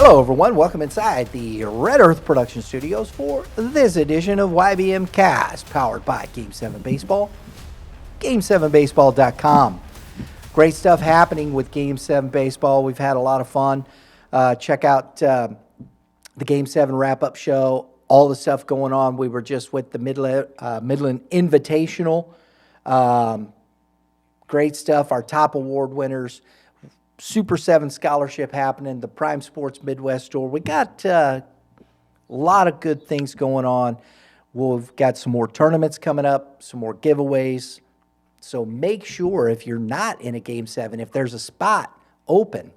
Hello, everyone. Welcome inside the Red Earth Production Studios for this edition of YBMcast, powered by Game 7 Baseball, Game7Baseball.com. Great stuff happening with Game 7 Baseball. We've had a lot of fun. Check out the Game 7 wrap-up show, all the stuff going on. We were just with the Midland Invitational. Great stuff. Our top award winners. Super 7 scholarship happening, the Prime Sports Midwest store. We got a lot of good things going on. We've got some more tournaments coming up, some more giveaways. So make sure if you're not in a Game 7, if there's a spot open,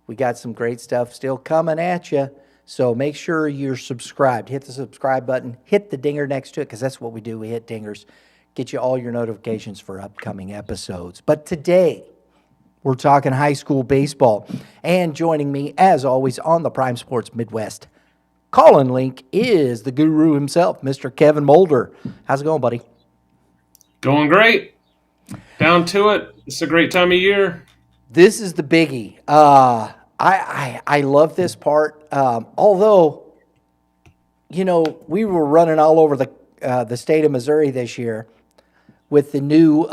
we got some great stuff still coming at you. So make sure you're subscribed. Hit the subscribe button. Hit the dinger next to it, because that's what we do. We hit dingers. Get you all your notifications for upcoming episodes. But today, we're talking high school baseball. And joining me, as always, on the Prime Sports Midwest call-in link is the guru himself, Mr. Kevin Moulder. How's it going, buddy? Going great. Down to it. It's a great time of year. This is the biggie. I love this part. Although, you know, we were running all over the state of Missouri this year with the new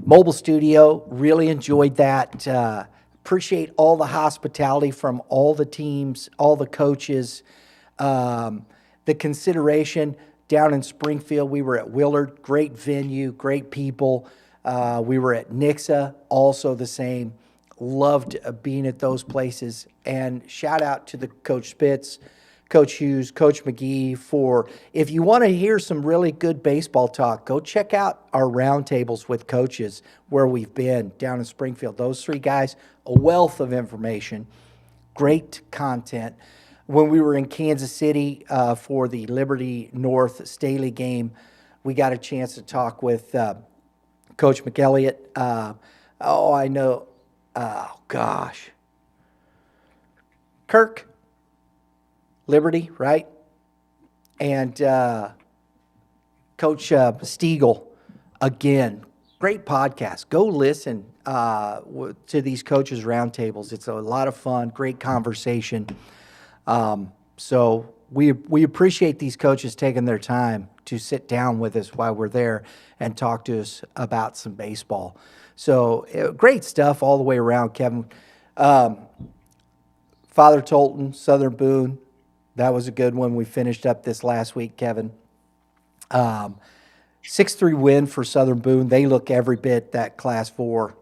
mobile studio. Really enjoyed that. Appreciate all the hospitality from all the teams, all the coaches, the consideration down in Springfield. We were at Willard, great venue, great people. We were at Nixa, also the same. Loved being at those places. And shout out to the Coach Spitz, Coach Hughes, Coach McGee for, if you want to hear some really good baseball talk, go check out our roundtables with coaches where we've been down in Springfield. Those three guys, a wealth of information, great content. When we were in Kansas City for the Liberty North Staley game, we got a chance to talk with Coach McElliott. I know. Oh, gosh. Kirk. Liberty, right? And Coach Stiegel, again, great podcast. Go listen to these coaches' roundtables. It's a lot of fun, great conversation. So we appreciate these coaches taking their time to sit down with us while we're there and talk to us about some baseball. So great stuff all the way around, Kevin. Father Tolton, Southern Boone. That was a good one. We finished up this last week, Kevin. 6-3 win for Southern Boone. They look every bit that Class 4.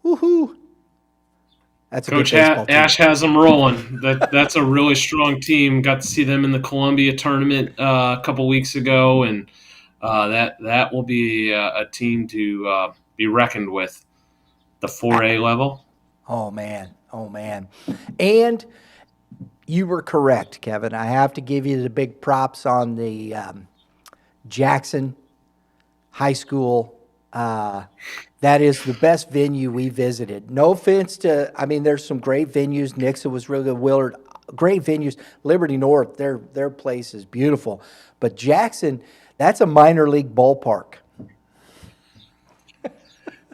Woohoo! That's a Coach good baseball team. Ash has them rolling. That's a really strong team. Got to see them in the Columbia tournament a couple weeks ago, and that will be a team to be reckoned with. The 4A level. Oh man. And you were correct, Kevin. I have to give you the big props on the Jackson High School. That is the best venue we visited. No offense to, there's some great venues. Nixa was really good. Willard, great venues. Liberty North, their place is beautiful. But Jackson, that's a minor league ballpark.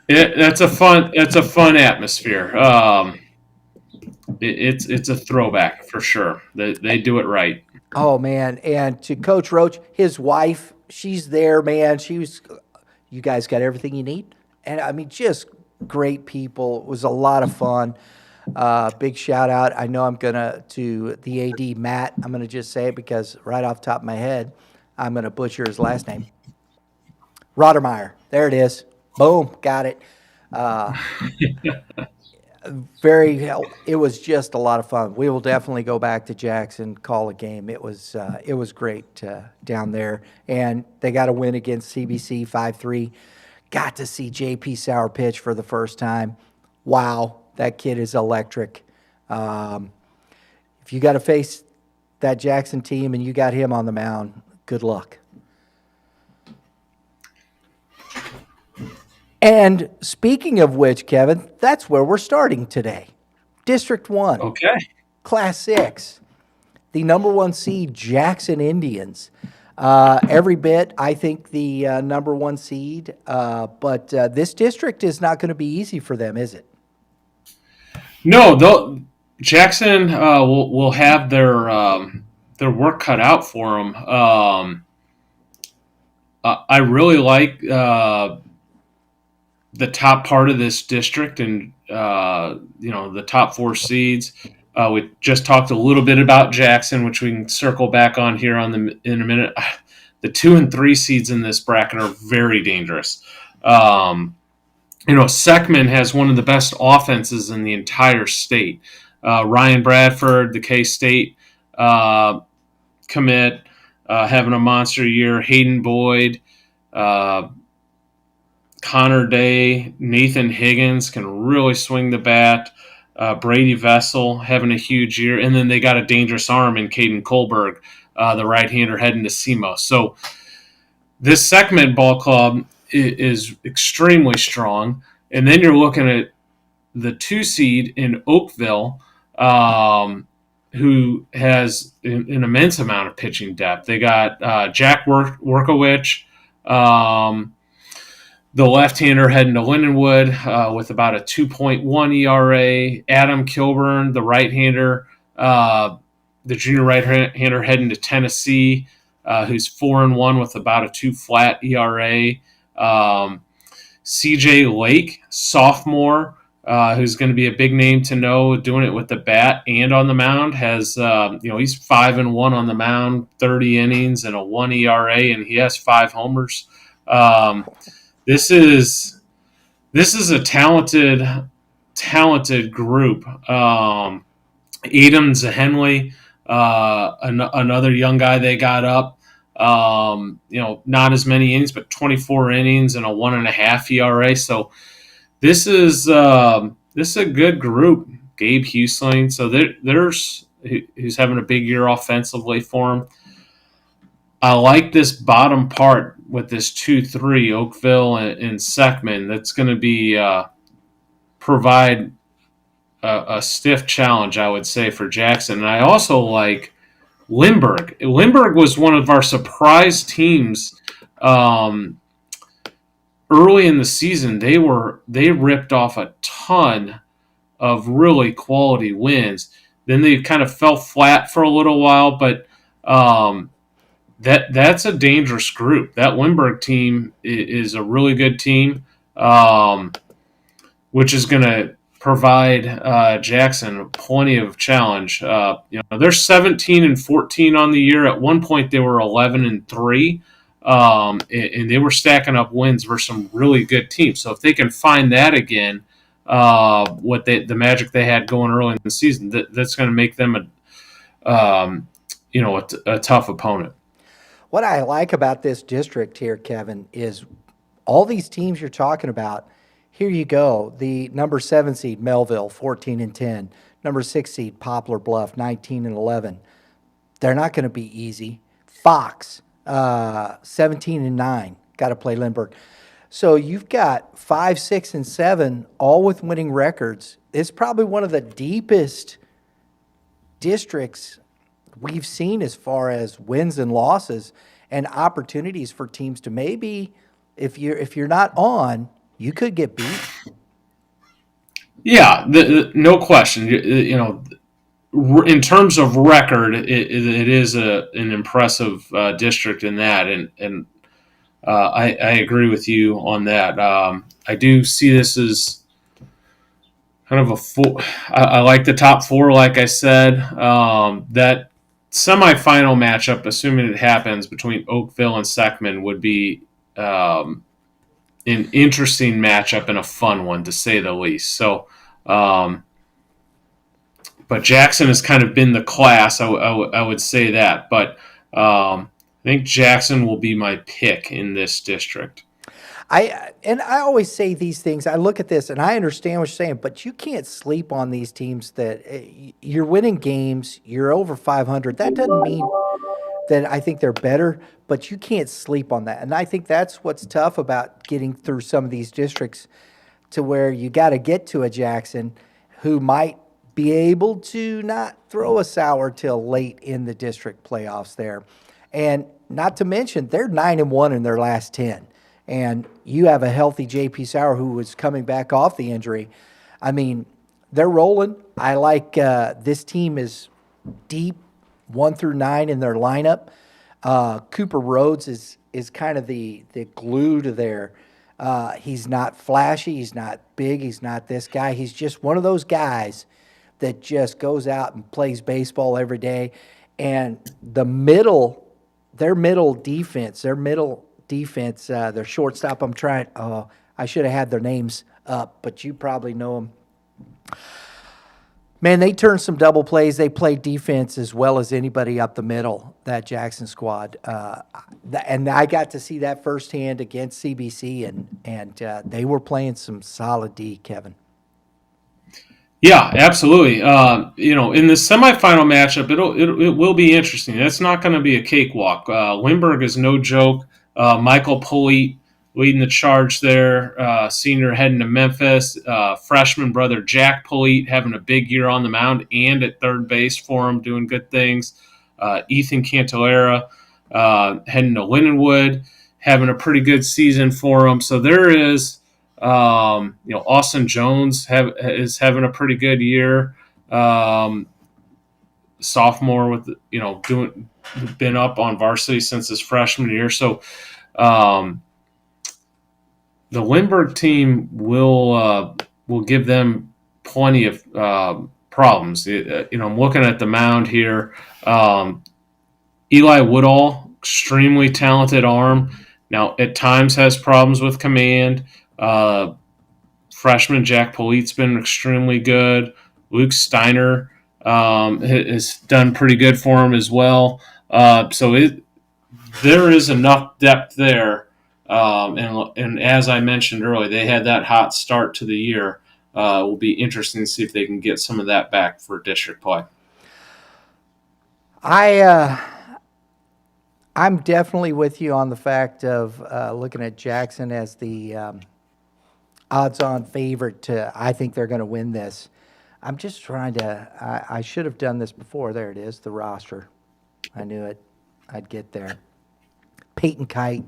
It's a fun atmosphere. It's a throwback for sure. They do it right. Oh man! And to Coach Roach, his wife, she's there, man. You guys got everything you need, and just great people. It was a lot of fun. Big shout out. I know to the AD Matt. I'm gonna just say it because right off the top of my head, I'm gonna butcher his last name. Rodermeyer. There it is. Boom, got it. It was just a lot of fun. We will definitely go back to Jackson, call a game. It was great down there, and they got a win against CBC 5-3. Got to see JP Sauer pitch for the first time. Wow, that kid is electric. If you got to face that Jackson team and you got him on the mound, good luck. And speaking of which, Kevin, that's where we're starting today. District 1. Okay. Class 6. The number 1 seed, Jackson Indians. Every bit, I think, the number 1 seed. But this district is not going to be easy for them, is it? No, Jackson will have their work cut out for them. I really like the top part of this district, and the top four seeds. We just talked a little bit about Jackson, which we can circle back on here in a minute. The 2 and 3 seeds in this bracket are very dangerous. Seckman has one of the best offenses in the entire state. Ryan Bradford, the K-State commit, having a monster year. Hayden Boyd, Connor Day, Nathan Higgins can really swing the bat. Brady Vessel having a huge year. And then they got a dangerous arm in Caden Kohlberg, the right-hander heading to SEMO. So this Seckman ball club is extremely strong. And then you're looking at the 2 seed in Oakville, who has an immense amount of pitching depth. They got Jack Workowicz, the left-hander heading to Lindenwood with about a 2.1 ERA. Adam Kilburn, the right-hander, the junior right-hander heading to Tennessee, who's 4-1 with about a 2 flat ERA. CJ Lake, sophomore, who's going to be a big name to know, doing it with the bat and on the mound, has he's 5-1 on the mound, 30 innings and a 1 ERA, and he has 5 homers. This is a talented group. Adam Zahenley, another young guy they got up. Not as many innings, but 24 innings and a 1.5 ERA. So this is a good group. Gabe Husling, so there's who's having a big year offensively for him. I like this bottom part with this 2-3, Oakville and Seckman. That's going to be provide a stiff challenge, I would say, for Jackson. And I also like Lindbergh. Lindbergh was one of our surprise teams early in the season. They ripped off a ton of really quality wins. Then they kind of fell flat for a little while, but that's a dangerous group. That Lindbergh team is a really good team, which is going to provide Jackson plenty of challenge. They're 17-14 on the year. At one point, they were 11-3, and they were stacking up wins versus some really good teams. So if they can find that again, the magic they had going early in the season, that's going to make them a tough opponent. What I like about this district here, Kevin, is all these teams you're talking about. Here you go. The number 7 seed, Melville, 14-10. Number 6 seed, Poplar Bluff, 19-11. They're not going to be easy. Fox, 17-9. Got to play Lindbergh. So you've got 5, 6, and 7, all with winning records. It's probably one of the deepest districts we've seen as far as wins and losses and opportunities for teams to maybe, if you're not on, you could get beat. Yeah, no question. In terms of record, it is an impressive district in that, and I agree with you on that. I do see this as kind of a four. I like the top 4, like I said. That semifinal matchup, assuming it happens, between Oakville and Seckman would be an interesting matchup and a fun one, to say the least. So, but Jackson has kind of been the class, I would say that. But I think Jackson will be my pick in this district. I always say these things. I look at this and I understand what you're saying, but you can't sleep on these teams that you're winning games. You're over 500. That doesn't mean that I think they're better, but you can't sleep on that. And I think that's what's tough about getting through some of these districts, to where you got to get to a Jackson who might be able to not throw a sour till late in the district playoffs there. And not to mention, they're 9-1 in their last 10. And you have a healthy J.P. Sauer who was coming back off the injury. I mean, they're rolling. I like this team is deep, 1 through 9 in their lineup. Cooper Rhodes is kind of the glue to their. He's not flashy. He's not big. He's not this guy. He's just one of those guys that just goes out and plays baseball every day. And their middle defense, their shortstop. I'm trying. Oh, I should have had their names up, but you probably know them. Man, they turned some double plays. They played defense as well as anybody up the middle, that Jackson squad. And I got to see that firsthand against CBC, and they were playing some solid D, Kevin. Yeah, absolutely. In the semifinal matchup, it will be interesting. That's not going to be a cakewalk. Lindbergh is no joke. Michael Polite leading the charge there, senior heading to Memphis. Freshman brother Jack Polite having a big year on the mound and at third base for him, doing good things. Ethan Cantalera heading to Lindenwood, having a pretty good season for him. So there is. Austin Jones is having a pretty good year. Sophomore with been up on varsity since his freshman year. So the Lindbergh team will give them plenty of problems. I'm looking at the mound here. Eli Woodall, extremely talented arm. Now at times has problems with command. Freshman Jack Polite's been extremely good. Luke Steiner has done pretty good for him as well. There is enough depth there. And as I mentioned earlier, they had that hot start to the year. It will be interesting to see if they can get some of that back for district play. I'm definitely with you on the fact of looking at Jackson as the odds-on favorite I think they're going to win this. I'm just trying to, I should have done this before. There it is, the roster. I knew it. I'd get there. Peyton Kite.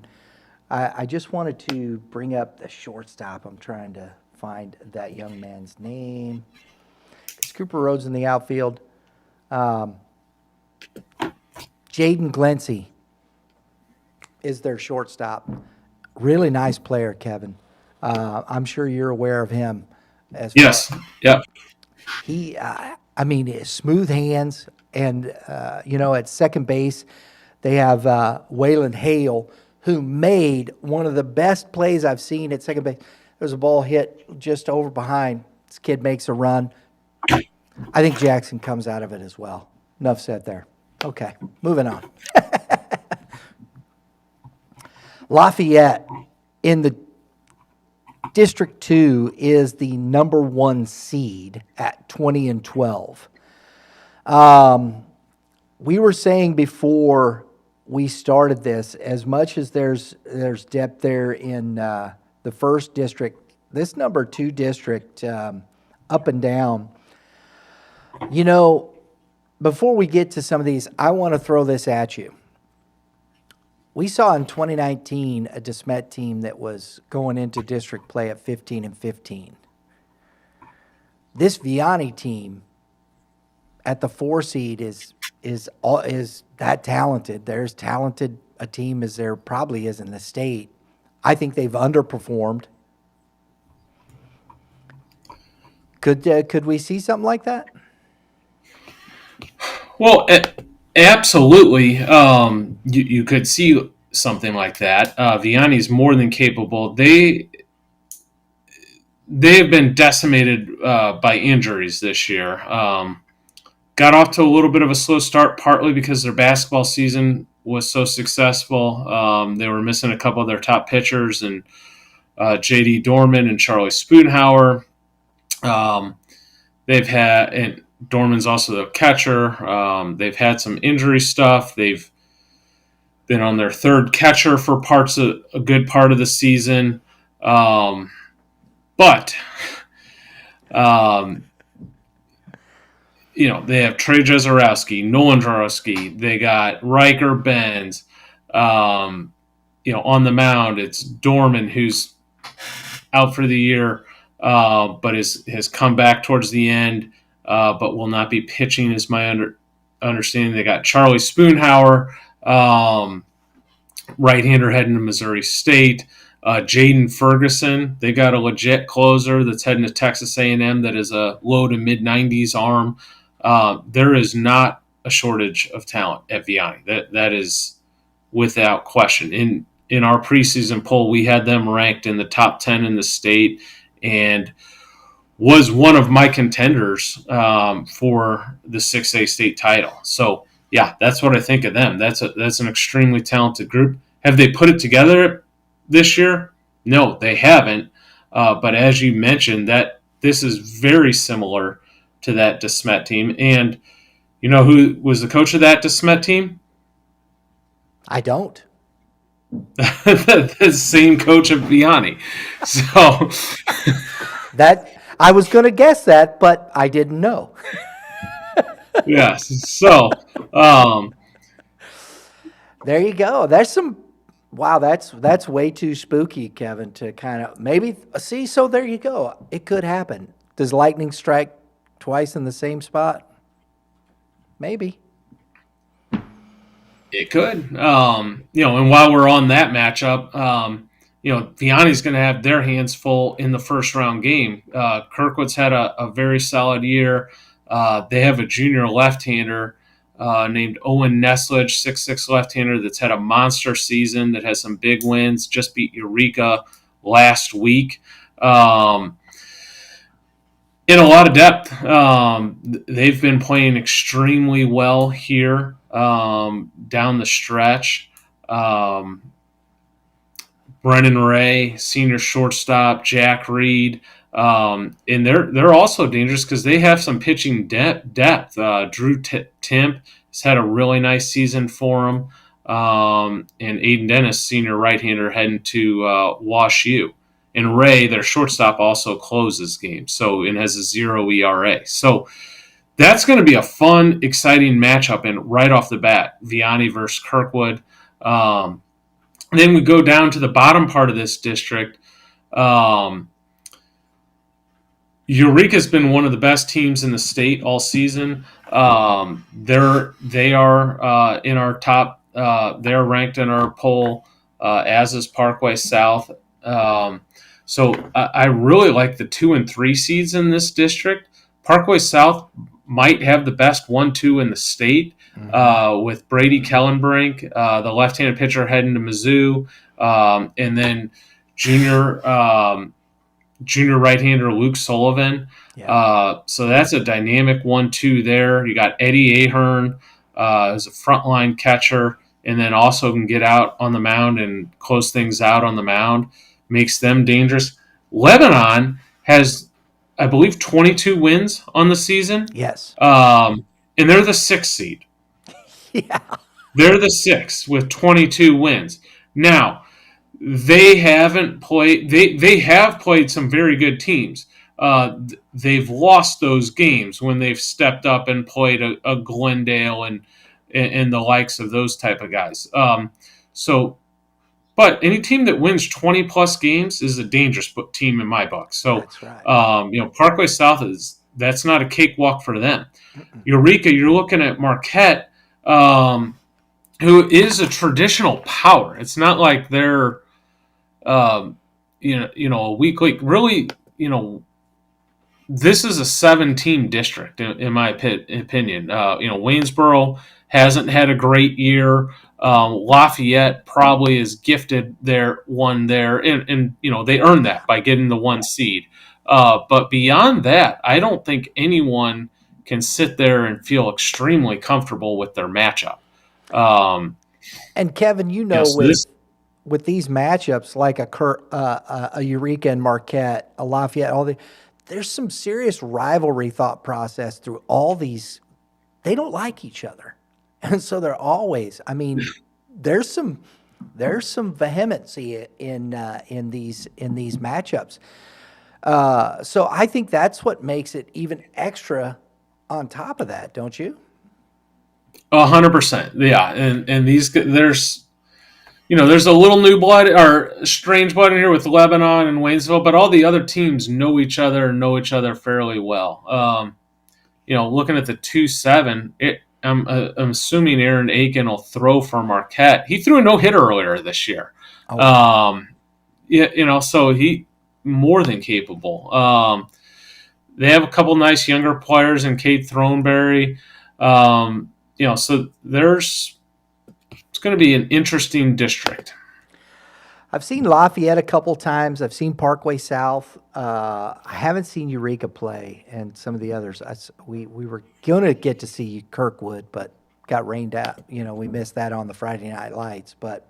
I just wanted to bring up the shortstop. I'm trying to find that young man's name. It's Cooper Rhodes in the outfield. Jaden Glency is their shortstop. Really nice player, Kevin. I'm sure you're aware of him. Yes. Yep. He, smooth hands, and at second base, they have Waylon Hale, who made one of the best plays I've seen at second base. There's a ball hit just over behind. This kid makes a run. I think Jackson comes out of it as well. Enough said there. Okay, moving on. Lafayette in the District 2 is the number 1 seed at 20-12. We were saying before we started this, as much as there's depth there in the first district, this number 2 district, up and down. Before we get to some of these, I want to throw this at you. We saw in 2019 a DeSmet team that was going into district play at 15-15. This Vianney team at the 4 seed is that talented. They're as talented a team as there probably is in the state. I think they've underperformed. Could we see something like that? Well, absolutely. You could see something like that. Vianney's more than capable. They have been decimated by injuries this year. Got off to a little bit of a slow start, partly because their basketball season was so successful. They were missing a couple of their top pitchers, and J.D. Dorman and Charlie Spoonhauer. They've had, and Dorman's also the catcher. They've had some injury stuff. They've been on their third catcher for a good part of the season. But they have Trey Jezorowski, Nolan Jarowski. They got Riker Benz. On the mound, it's Dorman who's out for the year. but has come back towards the end, but will not be pitching, is my understanding. They got Charlie Spoonhour, right-hander heading to Missouri State. Jaden Ferguson, they got a legit closer that's heading to Texas A&M that is a low to mid-90s arm. There is not a shortage of talent at Vianney. That is without question. In our preseason poll, we had them ranked in the top 10 in the state, and was one of my contenders for the 6A state title. So yeah, that's what I think of them. That's an extremely talented group. Have they put it together this year? No, they haven't. But as you mentioned, that this is very similar to that DeSmet team. And you know who was the coach of that DeSmet team? I don't. The same coach of Vianney. So That I was going to guess that, but I didn't know. yes. So There you go. There's some. Wow, that's way too spooky, Kevin, to kind of maybe see. So there you go. It could happen. Does lightning strike twice in the same spot? Maybe. it could. And while we're on that matchup, Vianney's going to have their hands full in the first round game. Kirkwood's had a very solid year. They have a junior left-hander named Owen Nesledge, 6'6" left-hander that's had a monster season, that has some big wins, just beat Eureka last week. In a lot of depth. They've been playing extremely well here down the stretch. Brennan Ray, senior shortstop, Jack Reed, and they're also dangerous because they have some pitching depth. Drew Timp has had a really nice season for them, and Aiden Dennis, senior right-hander, heading to Wash U. And Ray, their shortstop, also closes games, and has a 0 ERA. So that's going to be a fun, exciting matchup. And right off the bat, Vianney versus Kirkwood. Then we go down to the bottom part of this district. Eureka's been one of the best teams in the state all season. They are in our top. They're ranked in our poll, as is Parkway South. So I really like the 2 and 3 seeds in this district. Parkway South might have the best 1-2 in the state, with Brady Kellenbrink, the left-handed pitcher, heading to Mizzou, and then junior right-hander Luke Sullivan. Yeah. So that's a dynamic 1-2 there. You got Eddie Ahern as a frontline catcher, and then also can get out on the mound and close things out on the mound. Makes them dangerous. Lebanon has, I believe, 22 wins on the season. Yes. And they're the 6th seed. Yeah. They're the 6th with 22 wins. Now, they haven't played. They have played some very good teams. They've lost those games when they've stepped up and played a Glendale and the likes of those type of guys. But any team that wins 20-plus games is a dangerous team in my book. So, That's right. Parkway South that's not a cakewalk for them. Eureka, you're looking at Marquette, who is a traditional power. It's not like they're, a weak league. Really, this is a 7-team district in my opinion. Waynesboro hasn't had a great year. Lafayette probably is gifted their one there, and they earned that by getting the 1 seed. But beyond that, I don't think anyone can sit there and feel extremely comfortable with their matchup. And Kevin, with these matchups like a Eureka and Marquette, a Lafayette, there's some serious rivalry thought process through all these. They don't like each other. And so they're always. I mean, there's some vehemency in these matchups. So I think that's what makes it even extra on top of that, don't you? 100%, yeah. And these there's a little new blood or strange blood in here with Lebanon and Waynesville, but all the other teams know each other and know each other fairly well. Looking at the 2-7, I'm assuming Aaron Aiken will throw for Marquette. He threw a no hitter earlier this year. Oh. So he more than capable. They have a couple nice younger players in Kate Throneberry. So it's going to be an interesting district. I've seen Lafayette a couple times. I've seen Parkway South. I haven't seen Eureka play, and some of the others. We were going to get to see Kirkwood, but got rained out. We missed that on the Friday Night Lights. But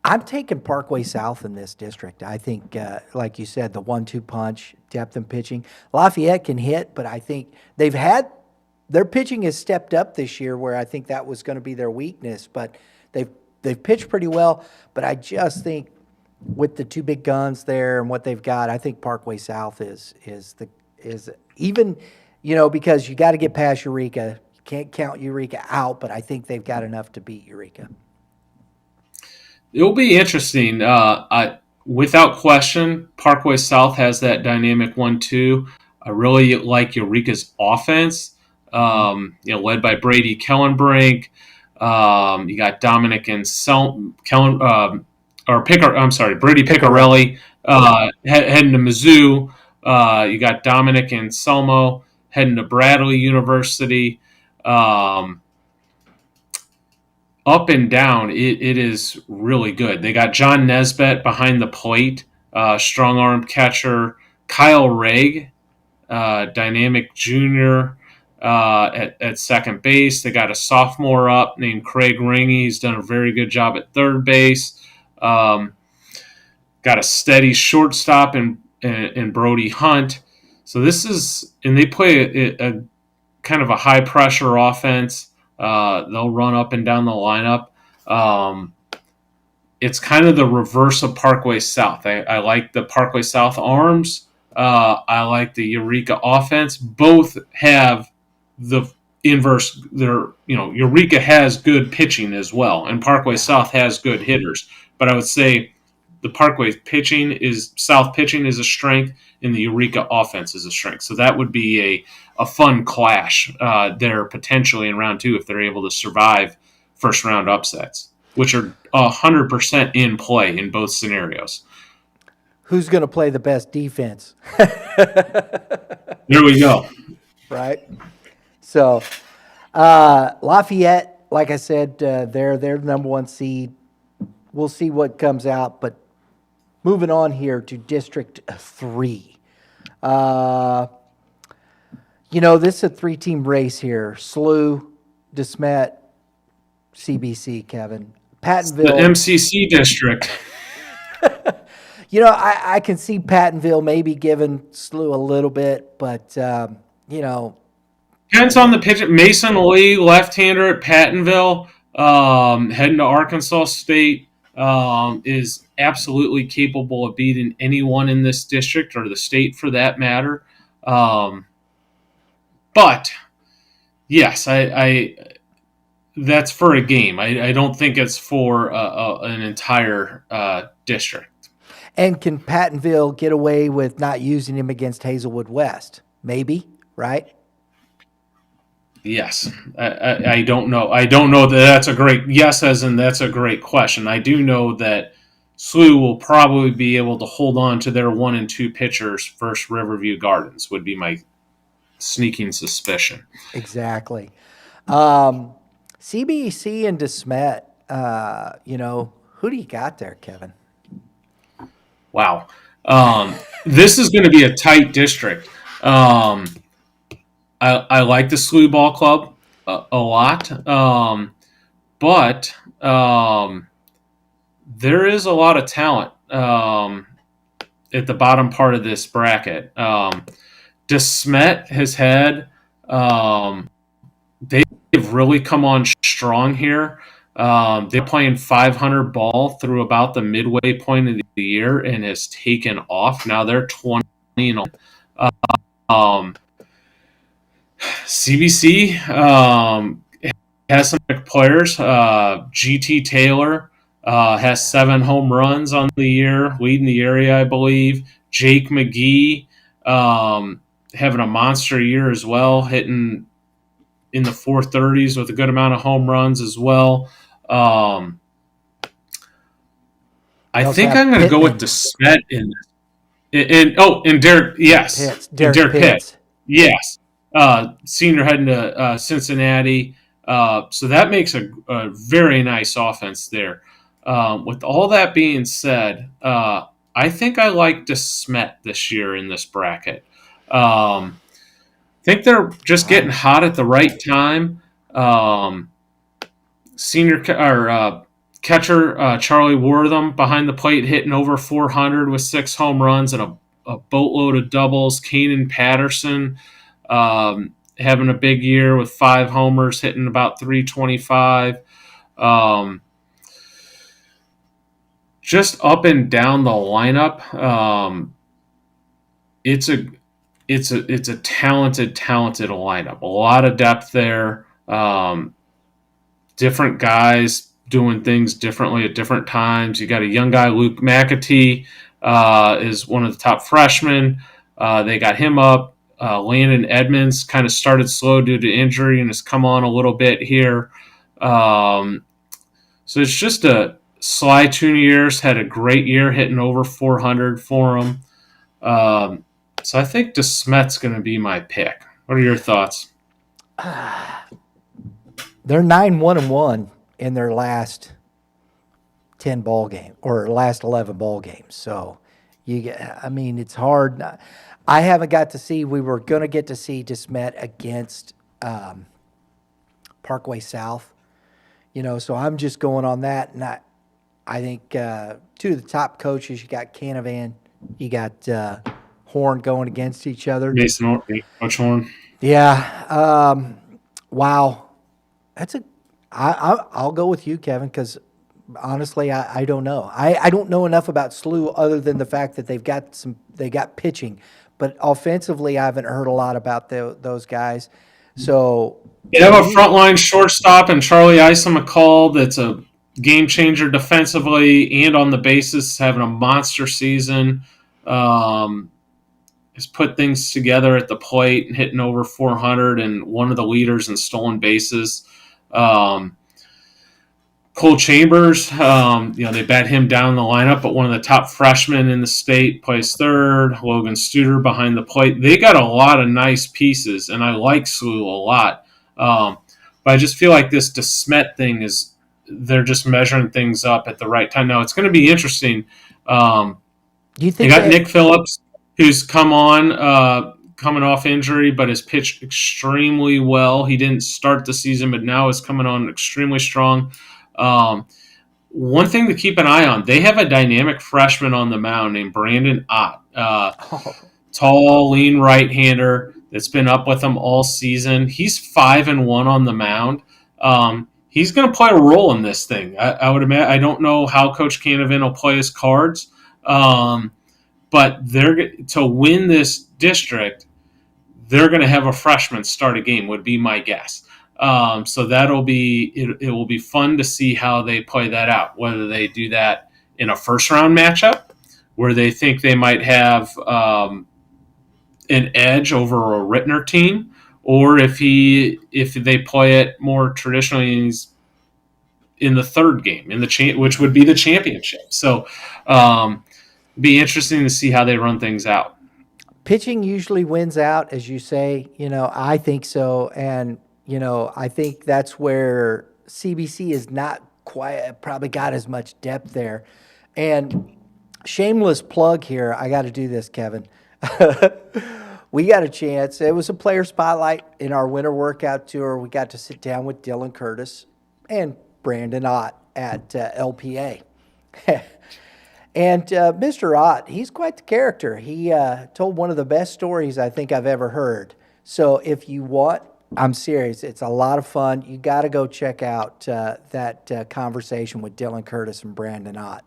I'm taking Parkway South in this district. I think, like you said, the 1-2 punch, depth in pitching. Lafayette can hit, but I think their pitching has stepped up this year, where I think that was going to be their weakness. But they've pitched pretty well. But I just think with the two big guns there and what they've got, I think Parkway South is even, because you got to get past Eureka. You can't count Eureka out, but I think they've got enough to beat Eureka. It'll be interesting. Without question, Parkway South has that dynamic 1-2. I really like Eureka's offense, led by Brady Kellenbrink. You got Dominic and Brady Picarelli heading to Mizzou. You got Dominic and Selmo heading to Bradley University. Up and down, it is really good. They got John Nesbitt behind the plate, strong-arm catcher. Kyle Raig, dynamic junior at second base. They got a sophomore up named Craig Ringy. He's done a very good job at third base. Got a steady shortstop in Brody Hunt. So they play a kind of a high-pressure offense. They'll run up and down the lineup. It's kind of the reverse of Parkway South. I like the Parkway South arms. I like the Eureka offense. Both have the inverse. Eureka has good pitching as well, and Parkway South has good hitters. But I would say the Parkway South pitching is a strength, and the Eureka offense is a strength. So that would be a fun clash there potentially in round 2 if they're able to survive first round upsets, which are 100% in play in both scenarios. Who's going to play the best defense? There we go. Right. So Lafayette, like I said, they're the number 1 seed. We'll see what comes out, but moving on here to District 3. This is a 3-team race here. SLU, DeSmet, CBC, Kevin. Pattonville. The MCC district. I can see Pattonville maybe giving SLU a little bit, but, Depends on the pitch. Mason Lee, left-hander at Pattonville, heading to Arkansas State, is absolutely capable of beating anyone in this district or the state for that matter. But yes, I that's for a game. I don't think it's for an entire district. And can Pattonville get away with not using him against Hazelwood West? Maybe, right? Yes. I don't know. I don't know that that's a great yes, as in that's a great question. I do know that SLU will probably be able to hold on to their 1 and 2 pitchers versus Riverview Gardens would be my sneaking suspicion. Exactly. CBC and DeSmet, who do you got there, Kevin? Wow. This is going to be a tight district. I like the SLU Ball Club a lot, but there is a lot of talent at the bottom part of this bracket. DeSmet has had they've really come on strong here. They're playing 500 ball through about the midway point of the year and has taken off. Now they're 20. CBC has some players. GT Taylor has 7 home runs on the year, leading the area, I believe. Jake McGee having a monster year as well, hitting in the 430s with a good amount of home runs as well. They I also think have I'm going to go with Pittman, DeSmet in and Derek, yes, and Derek Derek Pitt, Pitts. yes, senior heading to Cincinnati. So that makes a very nice offense there. With all that being said, I think I like DeSmet this year in this bracket. Think they're just getting Wow. hot at the right time. Um, senior or catcher Charlie Wortham behind the plate hitting over 400 with 6 home runs and a boatload of doubles. Kanan Patterson having a big year with 5 homers, hitting about 325. Um, just up and down the lineup. It's a it's a talented lineup. A lot of depth there. Different guys doing things differently at different times. You got a young guy, Luke McAtee, is one of the top freshmen. They got him up. Landon Edmonds kind of started slow due to injury and has come on a little bit here. Um, so it's just a Sly Tuniers had a great year hitting over 400 for him. So I think DeSmet's going to be my pick. What are your thoughts? They're 9-1-1 in their last 10 ball game or last 11 ball games. So I mean, it's hard. I haven't got to see. We were going to get to see DeSmet against Parkway South. So I'm just going on that, and I think two of the top coaches. You got Canavan, you got Horn going against each other. Mason Orton, Coach Horn. Yeah. Wow. That's a. I'll go with you, Kevin, because honestly, I don't know. I don't know enough about SLU other than the fact that they got pitching, but offensively, I haven't heard a lot about those guys. So You to have a me, frontline shortstop and Charlie Isa McCall that's a game changer defensively and on the bases, having a monster season. Um, has put things together at the plate and hitting over 400 and one of the leaders in stolen bases. Um, Cole Chambers, they bat him down in the lineup, but one of the top freshmen in the state plays third. Logan Studer behind the plate. They got a lot of nice pieces, and I like SLU a lot. But I just feel like this DeSmet thing they're just measuring things up at the right time. Now, it's going to be interesting. do you They think got that? Nick Phillips, who's coming off injury, but has pitched extremely well. He didn't start the season, but now is coming on extremely strong. Um, One thing to keep an eye on, they have a dynamic freshman on the mound named Brandon Ott. Oh, Tall, lean right-hander that's been up with them all season. He's 5-1 on the mound. He's going to play a role in this thing. I would imagine. I don't know how Coach Canavan will play his cards, but they're to win this district. They're going to have a freshman start a game. Would be my guess. So it will be fun to see how they play that out. Whether they do that in a first round matchup where they think they might have an edge over a Rittner team, or if they play it more traditionally in the third game which would be the championship. So be interesting to see how they run things out. pitching usually wins out, as you say. I think so, and I think that's where CBC is not quite probably got as much depth there. And shameless plug here, I got to do this, Kevin. We got a chance. It was a player spotlight in our winter workout tour. We got to sit down with Dylan Curtis and Brandon Ott at LPA. And Mr. Ott, he's quite the character. He told one of the best stories I think I've ever heard. So if you want, I'm serious, it's a lot of fun. You got to go check out that conversation with Dylan Curtis and Brandon Ott.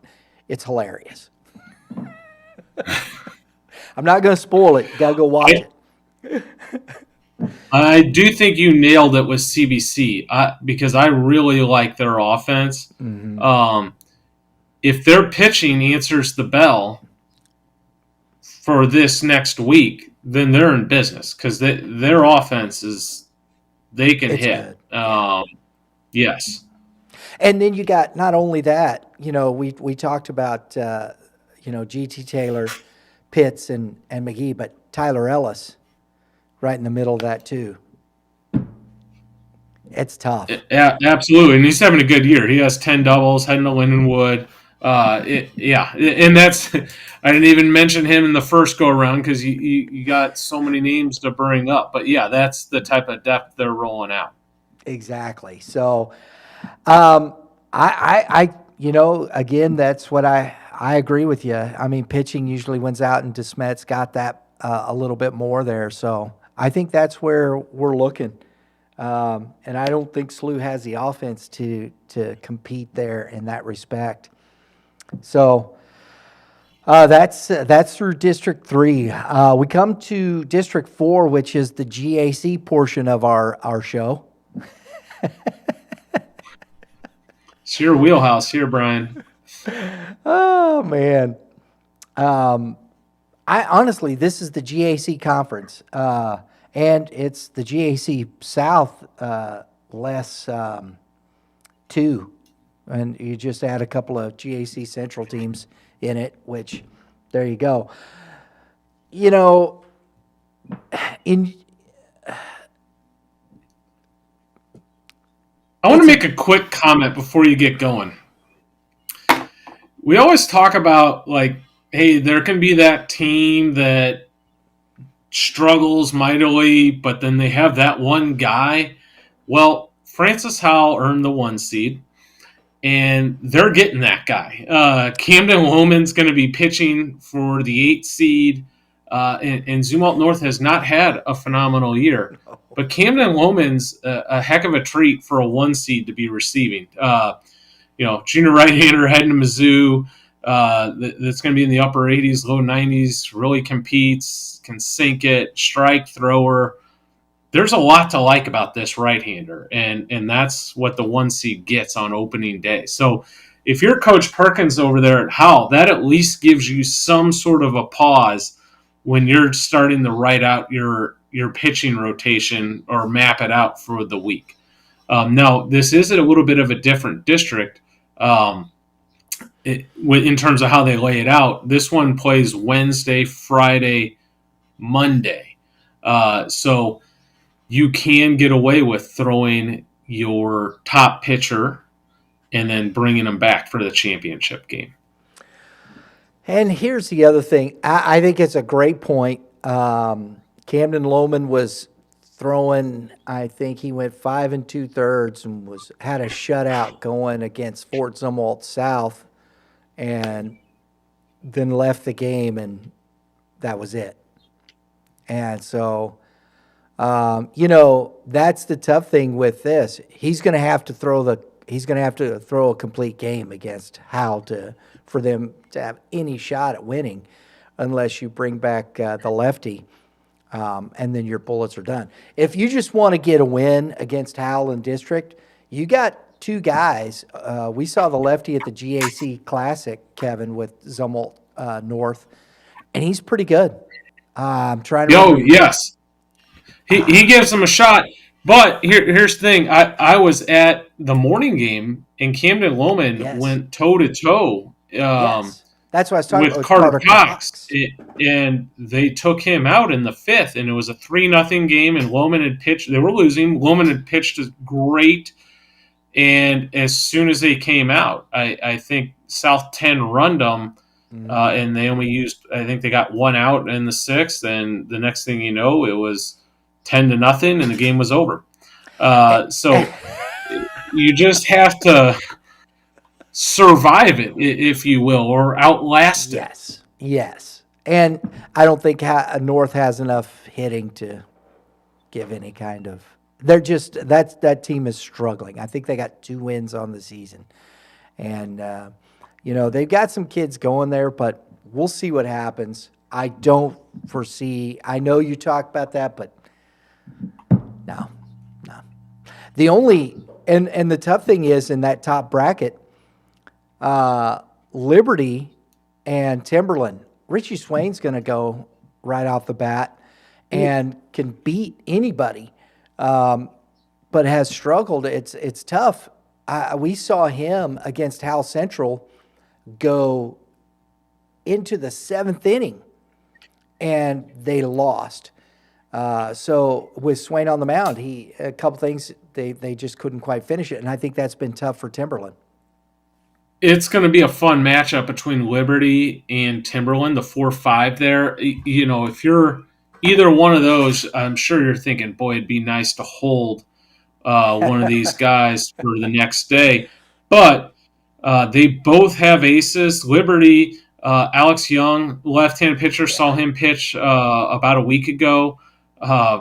It's hilarious. I'm not going to spoil it. You got to go watch it. I do think you nailed it with CBC because I really like their offense. Mm-hmm. Um, if their pitching answers the bell for this next week, then they're in business because their offense is they can It's hit. good. Yeah. Yes. And then you got not only that, we talked about GT Taylor, Pitts, and McGee, but Tyler Ellis right in the middle of that too. It's tough. Yeah, absolutely, and he's having a good year. He has 10 doubles, heading to Lindenwood. And that's I didn't even mention him in the first go around because you got so many names to bring up. But yeah, that's the type of depth they're rolling out. Exactly. So, um, again, that's what I agree with you. I mean, pitching usually wins out, and DeSmet's got that a little bit more there. So I think that's where we're looking. And I don't think SLU has the offense to compete there in that respect. So that's through District 3. We come to District 4, which is the GAC portion of our show. It's your wheelhouse here, Brian. Oh man. I honestly, this is the GAC conference, and it's the GAC South less 2, and you just add a couple of GAC Central teams in it, which there you go. In I want to make a quick comment before you get going. We always talk about, like, hey, there can be that team that struggles mightily, but then they have that one guy. Well, Francis Howell earned the 1 seed, and they're getting that guy. Camden Loman's going to be pitching for the 8 seed, and Zumwalt North has not had a phenomenal year. But Camden Loman's a heck of a treat for a 1 seed to be receiving. Junior right-hander heading to Mizzou. That's going to be in the upper 80s, low 90s, really competes, can sink it, strike thrower. There's a lot to like about this right-hander, and that's what the 1 seed gets on opening day. So if you're Coach Perkins over there at Howell, that at least gives you some sort of a pause when you're starting to write out your pitching rotation or map it out for the week. Now, this is a little bit of a different district in terms of how they lay it out. This one plays Wednesday, Friday, Monday. So you can get away with throwing your top pitcher and then bringing them back for the championship game. And here's the other thing. I think it's a great point. Camden Loman was throwing, I think he went 5 2/3 and had a shutout going against Fort Zumwalt South, and then left the game, and that was it. And so, that's the tough thing with this. He's going to have to throw a complete game against Howell for them to have any shot at winning, unless you bring back the lefty, and then your bullets are done. If you just want to get a win against Howell in district, you got 2 guys. We saw the lefty at the GAC Classic, Kevin, with Zumwalt North, and he's pretty good. I'm trying to remember. Yes. He gives them a shot. But here's the thing. I was at the morning game, and Camden Loman went toe-to-toe Yes. That's what I was talking with about. Carter Cox. And they took him out in the 5th, and it was a 3-0 game, and Loman had pitched. They were losing. Loman had pitched great, and as soon as they came out, I think South 10 run them, and they only used, I think they got 1 out in the 6th, and the next thing you know, it was 10-0, and the game was over. So you just have to survive it, if you will, or outlast it. Yes. And I don't think North has enough hitting to give any kind of. They're just that team is struggling. I think they got 2 wins on the season, and they've got some kids going there, but we'll see what happens. I don't foresee. I know you talk about that, but no. The only and the tough thing is in that top bracket. Liberty and Timberland, Richie Swain's going to go right off the bat and can beat anybody, but has struggled. It's tough. We saw him against Hal Central go into the seventh inning, and they lost. So with Swain on the mound, a couple things they just couldn't quite finish it, and I think that's been tough for Timberland. It's going to be a fun matchup between Liberty and Timberland, the 4-5 there. If you're either one of those, I'm sure you're thinking, boy, it'd be nice to hold one of these guys for the next day. But they both have aces. Liberty, Alex Young, left-handed pitcher, saw him pitch about a week ago.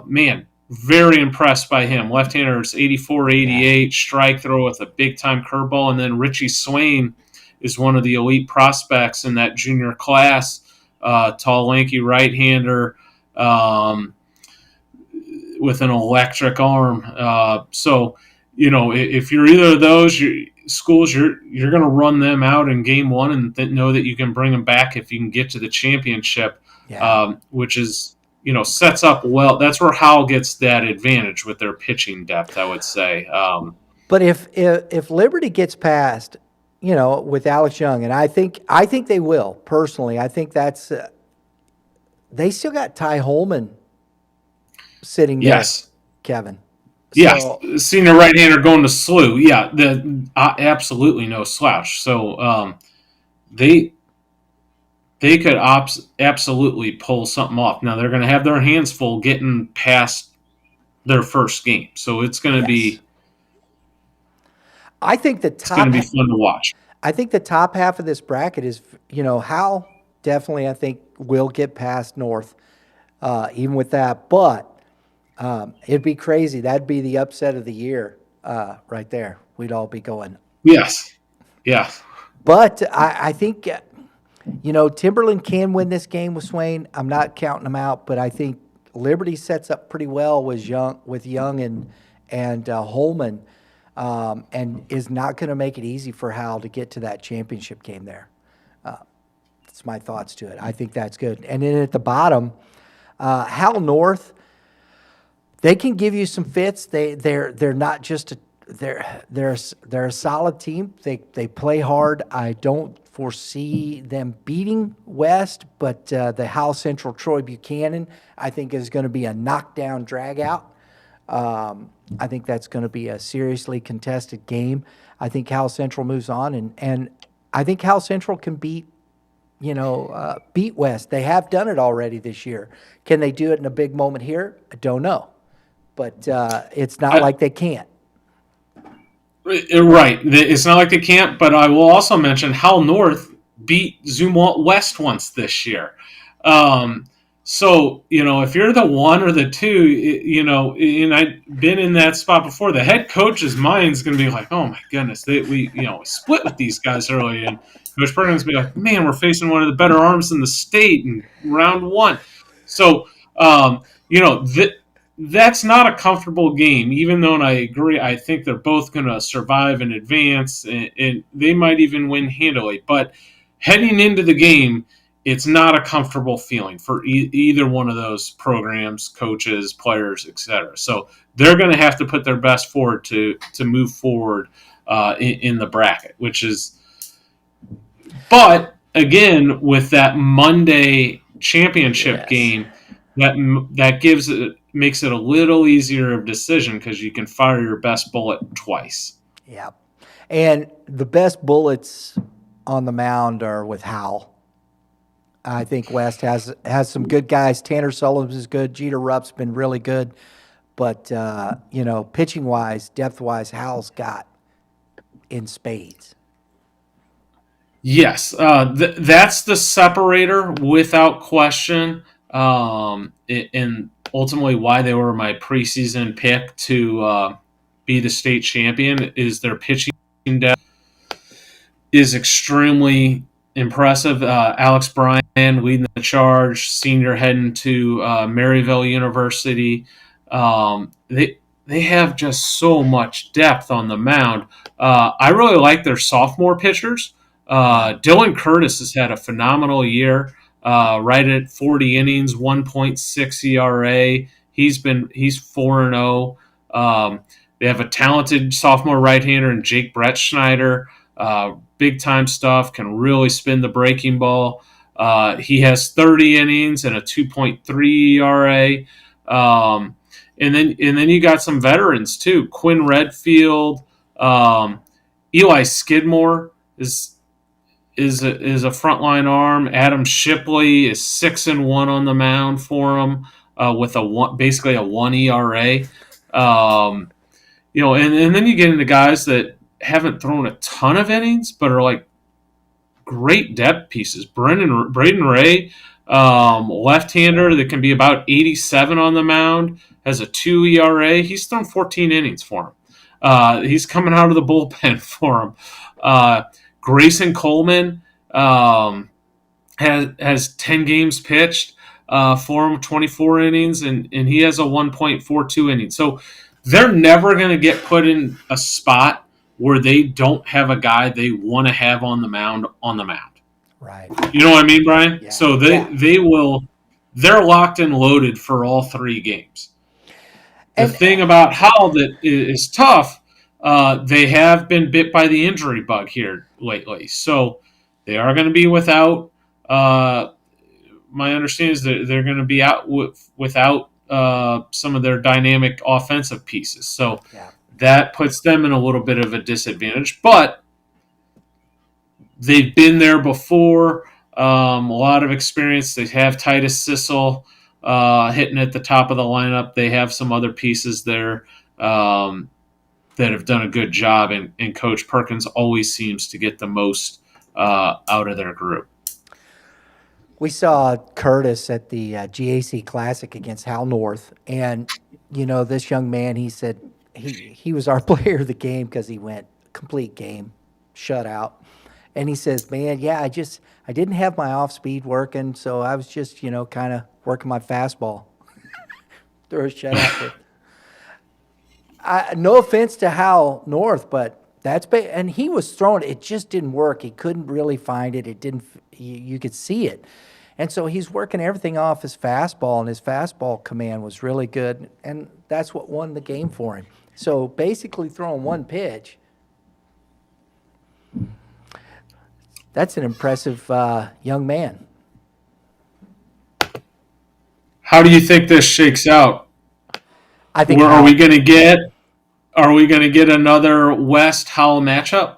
Man, very impressed by him. Left-hander is 84-88, strike throw with a big-time curveball. And then Richie Swain is one of the elite prospects in that junior class. Tall, lanky right-hander with an electric arm. So, if you're either of those schools, you're going to run them out in game one and know that you can bring them back if you can get to the championship, which is – sets up well. That's where Howell gets that advantage with their pitching depth, I would say. But if Liberty gets past, with Alex Young, and I think they will personally. I think that's they still got Ty Holman sitting there. Yes, Kevin. Yes, senior right-hander going to SLU. Yeah, absolutely no slouch. So they could absolutely pull something off. Now, they're going to have their hands full getting past their first game. So it's going to be I think it's going to be fun to watch. I think the top half of this bracket is, Hal definitely, I think, will get past North, even with that. But it'd be crazy. That'd be the upset of the year right there. We'd all be going. Yes. Yeah. But I think – Timberland can win this game with Swain. I'm not counting them out, but I think Liberty sets up pretty well with Young and Holman, and is not going to make it easy for Hal to get to that championship game there. That's my thoughts to it. I think that's good. And then at the bottom, Hal North, they can give you some fits. They're not just they're a solid team. They play hard. I don't foresee them beating West, but the Hal Central Troy Buchanan, I think, is going to be a knockdown dragout. I think that's going to be a seriously contested game. I think Hal Central moves on, and I think Hal Central can beat West. They have done it already this year. Can they do it in a big moment here? I don't know, but it's not like they can't. Right. It's not like they can't, but I will also mention Hal North beat Zumwalt West once this year. So, if you're the one or the two, and I've been in that spot before, the head coach's mind's going to be like, oh my goodness, we split with these guys early. And Coach Perkins will be like, man, we're facing one of the better arms in the state in round one. So, that's not a comfortable game, even though, and I agree, I think they're both going to survive and advance, and they might even win handily. But heading into the game, it's not a comfortable feeling for either one of those programs, coaches, players, etc. So they're going to have to put their best forward to move forward in the bracket, which is – but, again, with that Monday championship game, that gives it – makes it a little easier of decision because you can fire your best bullet twice. Yeah. And the best bullets on the mound are with Howell. I think West has some good guys. Tanner Sullivan is good. Jeter Rupp's been really good. But, pitching-wise, depth-wise, Howell's got in spades. Yes. That's the separator without question. And ultimately why they were my preseason pick to be the state champion is their pitching depth is extremely impressive. Alex Bryan leading the charge, senior heading to Maryville University. They have just so much depth on the mound. I really like their sophomore pitchers. Dylan Curtis has had a phenomenal year, right at 40 innings, 1.6 ERA. He's 4-0. They have a talented sophomore right-hander in Jake Brettschneider. Big time stuff, can really spin the breaking ball. He has 30 innings and a 2.3 ERA. And then you got some veterans too. Quinn Redfield, Eli Skidmore is a frontline arm. Adam Shipley is 6-1 on the mound for him, with basically a 1 ERA. And then you get into guys that haven't thrown a ton of innings, but are like great depth pieces. Braden Ray, left-hander that can be about 87 on the mound, has a 2 ERA. He's thrown 14 innings for him. He's coming out of the bullpen for him. Grayson Coleman has 10 games pitched for him, 24 innings, and he has a 1.42 innings. So they're never going to get put in a spot where they don't have a guy they want to have on the mound. Right. You know what I mean, Brian? Yeah. So they're locked and loaded for all 3 games. The thing about Howell that is tough, they have been bit by the injury bug here lately. So they are going to be without, my understanding is that they're going to be out without some of their dynamic offensive pieces. So that puts them in a little bit of a disadvantage. But they've been there before. A lot of experience. They have Titus Sissel hitting at the top of the lineup. They have some other pieces there that have done a good job, and Coach Perkins always seems to get the most out of their group. We saw Curtis at the GAC Classic against Hal North, and this young man, he said he was our player of the game because he went complete game, shutout. And he says, man, I didn't have my off speed working, so I was just, kind of working my fastball. Throw a shutout. No offense to Hal North, but and he was throwing it. It just didn't work. He couldn't really find it. It didn't. You could see it. And so he's working everything off his fastball, and his fastball command was really good, and that's what won the game for him. So basically throwing one pitch, that's an impressive young man. How do you think this shakes out? I think. Are we going to get another West Howell matchup?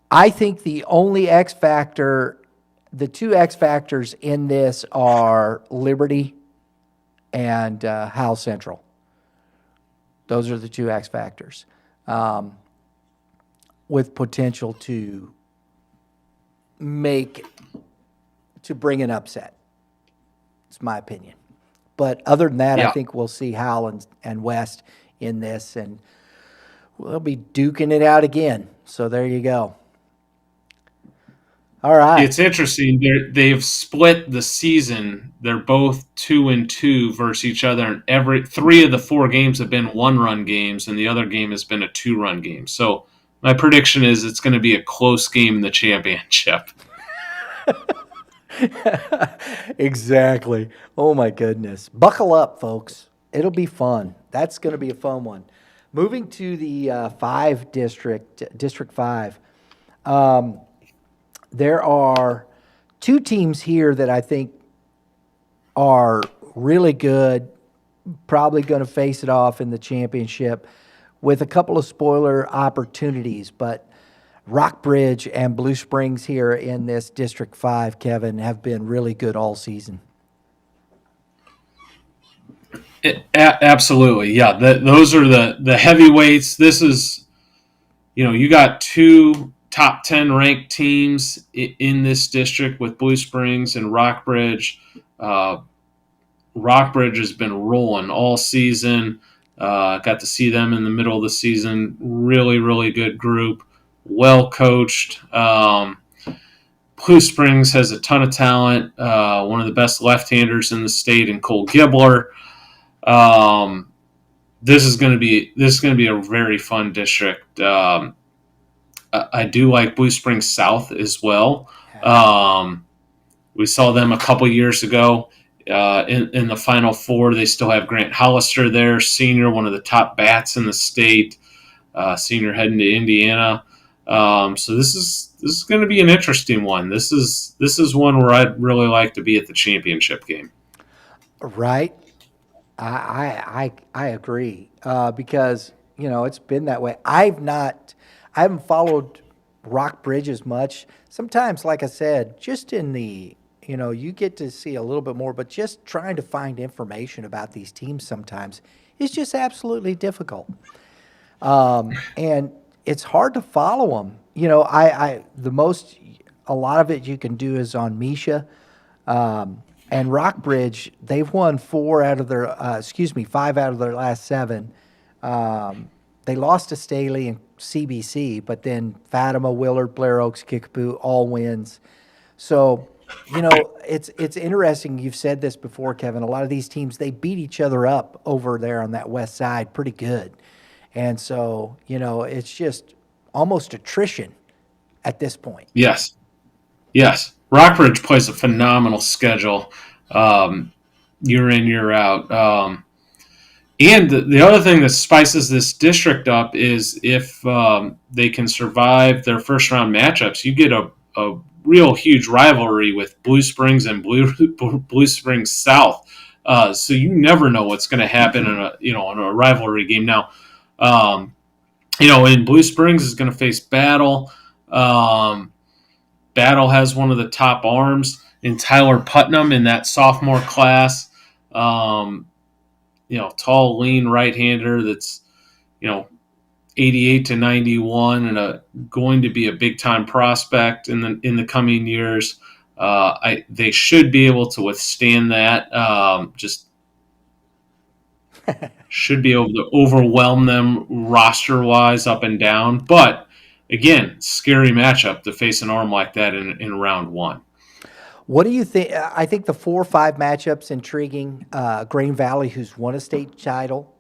I think the only X factor, the 2 X factors in this are Liberty and Howell Central. Those are the 2 X factors, with potential to bring an upset. It's my opinion. But other than that, I think we'll see Howell and West in this, and we'll be duking it out again. So there you go. All right. It's interesting. They've split the season. They're both 2-2 versus each other, and 3 of the 4 games have been 1-run games, and the other game has been a 2-run game. So my prediction is it's going to be a close game in the championship. Exactly. Oh my goodness. Buckle up, folks. It'll be fun. That's going to be a fun one. Moving to the 5 District 5. There are 2 teams here that I think are really good, probably going to face it off in the championship with a couple of spoiler opportunities. But Rockbridge and Blue Springs here in this District 5, Kevin, have been really good all season. Absolutely. Yeah. Those are the heavyweights. This is, you got 2 top 10 ranked teams in this district with Blue Springs and Rockbridge. Rockbridge has been rolling all season. Got to see them in the middle of the season. Really, really good group. Well coached. Blue Springs has a ton of talent. One of the best left-handers in the state in Cole Gibbler. this is going to be a very fun district. I do like Blue Springs South as well. Yeah. We saw them a couple years ago in the Final Four. They still have Grant Hollister there, senior, one of the top bats in the state. Senior heading to Indiana. So this is going to be an interesting one. This is one where I'd really like to be at the championship game. Right. I agree because it's been that way. I haven't followed Rockbridge as much. Sometimes, like I said, just in the you get to see a little bit more, but just trying to find information about these teams sometimes is just absolutely difficult. And it's hard to follow them. A lot of it you can do is on Misha. And Rockbridge, they've won 5 out of their last 7. They lost to Staley and CBC, but then Fatima, Willard, Blair Oaks, Kickapoo, all wins. So, it's interesting. You've said this before, Kevin. A lot of these teams, they beat each other up over there on that west side pretty good. And so, it's just almost attrition at this point. Yes. Yes. Rockbridge plays a phenomenal schedule, year in, year out. And the other thing that spices this district up is if they can survive their first round matchups, you get a real huge rivalry with Blue Springs and Blue Springs South. So you never know what's going to happen in a rivalry game. Now, in Blue Springs is going to face Battle. Battle has one of the top arms in Tyler Putnam in that sophomore class. Tall, lean right-hander that's, 88 to 91 and going to be a big-time prospect in the coming years. They should be able to withstand that. Should be able to overwhelm them roster-wise up and down. But, again, scary matchup to face an arm like that in round 1. What do you think? I think the 4 or 5 matchups intriguing. Green Valley, who's won a state title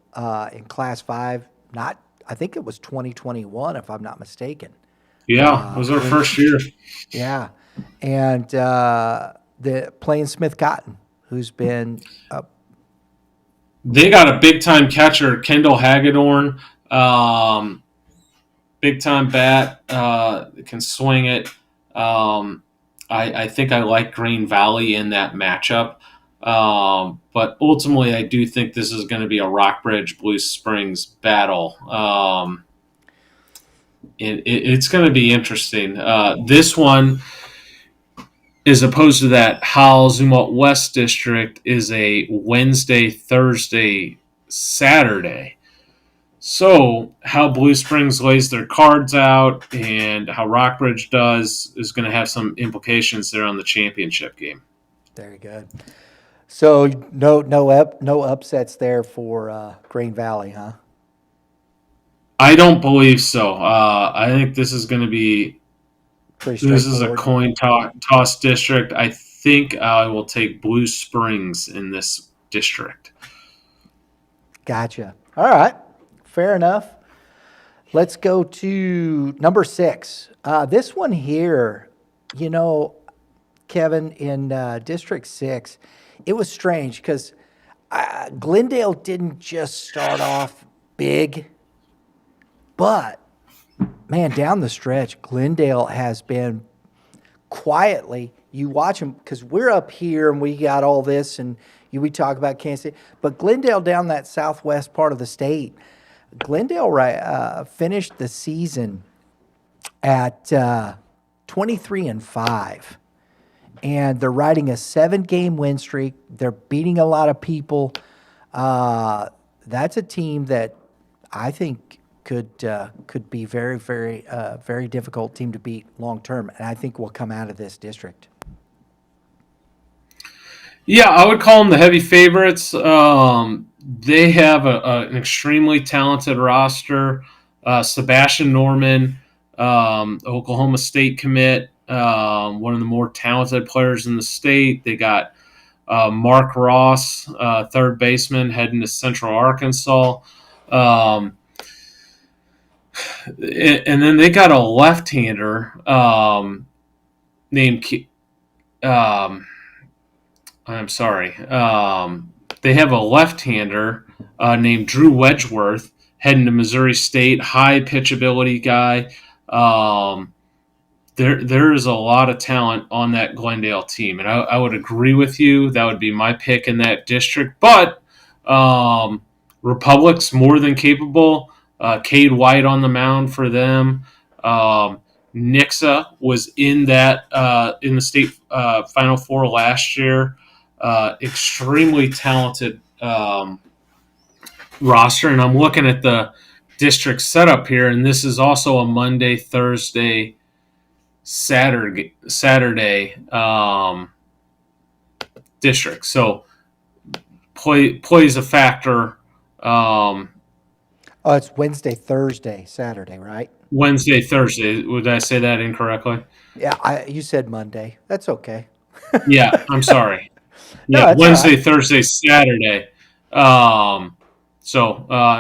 in Class 5, I think it was 2021, if I'm not mistaken. Yeah, it was our first year. Yeah, and the playing Smith Cotton, who's been. They got a big time catcher, Kendall Hagedorn. Big time bat, can swing it. I think I like Green Valley in that matchup. But ultimately, I do think this is going to be a Rockbridge Blue Springs battle. It's going to be interesting. This one, as opposed to that Howell Zumwalt West District, is a Wednesday, Thursday, Saturday. So how Blue Springs lays their cards out and how Rockbridge does is going to have some implications there on the championship game. Very good. So no upsets there for Green Valley, huh? I don't believe so. I think this is going to be this is a coin toss district. I think I will take Blue Springs in this district. Gotcha. All right. Fair enough. Let's go to number 6. This one here, Kevin, in District 6, it was strange because Glendale didn't just start off big, but, man, down the stretch, Glendale has been quietly, you watch them, because we're up here and we got all this, and we talk about Kansas City, but Glendale down that southwest part of the state, Glendale finished the season at 23-5, and they're riding a 7-game win streak. They're beating a lot of people. That's a team that I think could be very, very, very difficult team to beat long term, and I think will come out of this district. Yeah, I would call them the heavy favorites. They have an extremely talented roster. Sebastian Norman, Oklahoma State commit, one of the more talented players in the state. They got Mark Ross, third baseman, heading to Central Arkansas. Um, and then they got a left-hander named. Um, I'm sorry. They have a left-hander named Drew Wedgeworth heading to Missouri State. High pitchability guy. Um, there is a lot of talent on that Glendale team, and I would agree with you. That would be my pick in that district. But Republic's more than capable. Cade White on the mound for them. Nixa was in the state Final Four last year. Extremely talented roster, and I'm looking at the district setup here, and this is also a Monday, Thursday, Saturday district. So plays a factor. Oh, it's Wednesday, Thursday, Saturday, right? Wednesday, Thursday. Would I say that incorrectly? Yeah, you said Monday. That's okay. Yeah, I'm sorry. No, Yeah, that's all Wednesday, right. Thursday, Saturday.